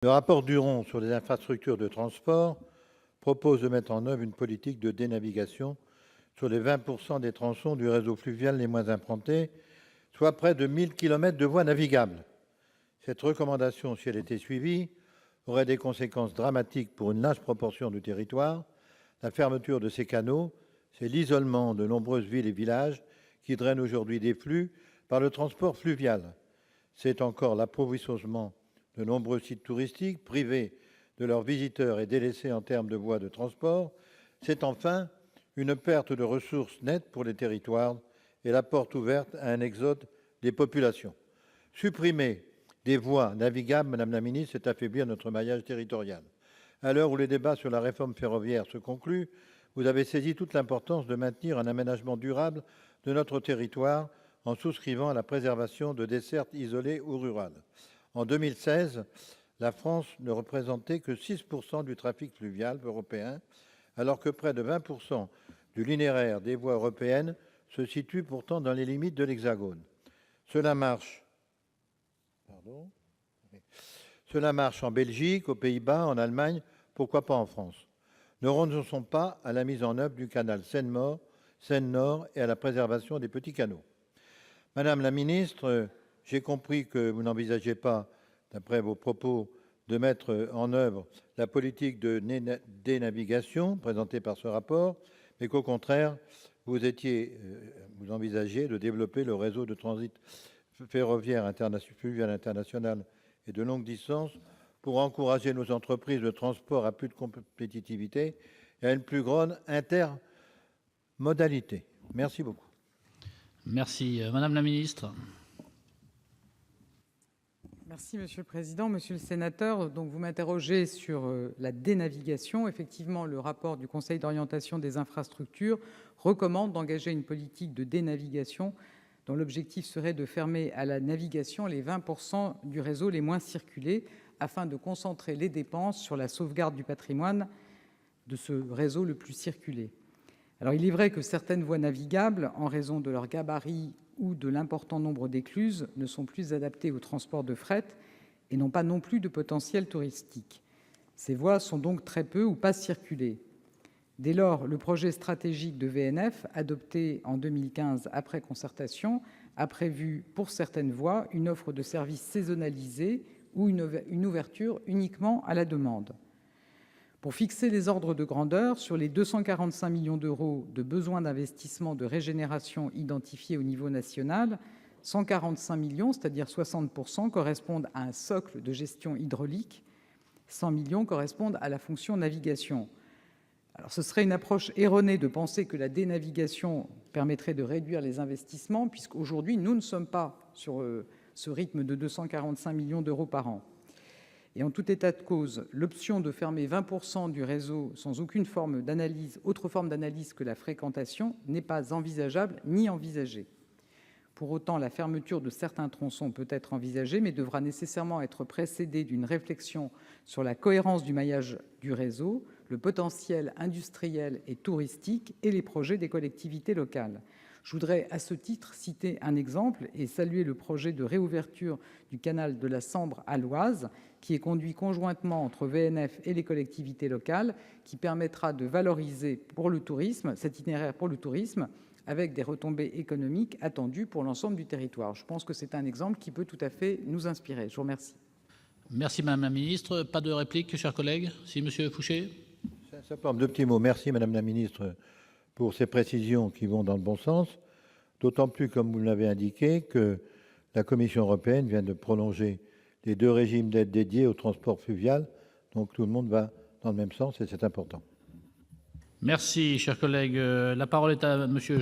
Le rapport Duron sur les infrastructures de transport propose de mettre en oeuvre une politique de dénavigation sur les 20 % des tronçons du réseau fluvial les moins empruntés, soit près de 1 000 kilomètres de voies navigables. Cette recommandation, si elle était suivie, aurait des conséquences dramatiques pour une large proportion du territoire. La fermeture de ces canaux, c'est l'isolement de nombreuses villes et villages qui drainent aujourd'hui des flux par le transport fluvial. C'est encore l'appauvrissement de nombreux sites touristiques privés de leurs visiteurs et délaissés en termes de voies de transport. C'est enfin une perte de ressources nettes pour les territoires et la porte ouverte à un exode des populations. Supprimer des voies navigables, Madame la Ministre, c'est affaiblir notre maillage territorial. À l'heure où les débats sur la réforme ferroviaire se concluent, vous avez saisi toute l'importance de maintenir un aménagement durable de notre territoire en souscrivant à la préservation de dessertes isolées ou rurales. En 2016, la France ne représentait que 6 % du trafic fluvial européen, alors que près de 20 % du linéaire des voies européennes se situe pourtant dans les limites de l'Hexagone. Cela marche en Belgique, aux Pays-Bas, en Allemagne, pourquoi pas en France? Ne renonçons pas à la mise en oeuvre du canal Seine-Nord et à la préservation des petits canaux. Madame la ministre, j'ai compris que vous n'envisagez pas, d'après vos propos, de mettre en oeuvre la politique de dénavigation présentée par ce rapport, mais qu'au contraire, vous envisagez de développer le réseau de transit ferroviaire fluvial international et de longue distance pour encourager nos entreprises de transport à plus de compétitivité et à une plus grande intermodalité. Merci beaucoup. Merci. Madame la ministre. Merci, Monsieur le Président. Monsieur le sénateur, donc vous m'interrogez sur la dénavigation. Effectivement, le rapport du Conseil d'orientation des infrastructures recommande d'engager une politique de dénavigation dont l'objectif serait de fermer à la navigation les 20 % du réseau les moins circulés, afin de concentrer les dépenses sur la sauvegarde du patrimoine de ce réseau le plus circulé. Alors, il est vrai que certaines voies navigables, en raison de leur gabarit ou de l'important nombre d'écluses, ne sont plus adaptées au transport de fret et n'ont pas non plus de potentiel touristique. Ces voies sont donc très peu ou pas circulées. Dès lors, le projet stratégique de VNF, adopté en 2015 après concertation, a prévu pour certaines voies une offre de services saisonnalisée ou une ouverture uniquement à la demande. Pour fixer les ordres de grandeur, sur les 245 millions d'euros de besoins d'investissement de régénération identifiés au niveau national, 145 millions, c'est-à-dire 60 %, correspondent à un socle de gestion hydraulique, 100 millions correspondent à la fonction navigation. Alors, ce serait une approche erronée de penser que la dénavigation permettrait de réduire les investissements, puisqu'aujourd'hui, nous ne sommes pas sur ce rythme de 245 millions d'euros par an. Et en tout état de cause, l'option de fermer 20 % du réseau sans aucune autre forme d'analyse que la fréquentation n'est pas envisageable ni envisagée. Pour autant, la fermeture de certains tronçons peut être envisagée, mais devra nécessairement être précédée d'une réflexion sur la cohérence du maillage du réseau, le potentiel industriel et touristique et les projets des collectivités locales. Je voudrais à ce titre citer un exemple et saluer le projet de réouverture du canal de la Sambre à l'Oise, qui est conduit conjointement entre VNF et les collectivités locales, qui permettra de valoriser cet itinéraire pour le tourisme, avec des retombées économiques attendues pour l'ensemble du territoire. Je pense que c'est un exemple qui peut tout à fait nous inspirer. Je vous remercie. Merci, Madame la ministre. Pas de réplique, chers collègues? Si, Monsieur Fouché. Simplement deux petits mots. Merci, Madame la ministre, pour ces précisions qui vont dans le bon sens, d'autant plus, comme vous l'avez indiqué, que la Commission européenne vient de prolonger les 2 régimes d'aide dédiés au transport fluvial. Donc tout le monde va dans le même sens et c'est important. Merci, chers collègues. La parole est à Monsieur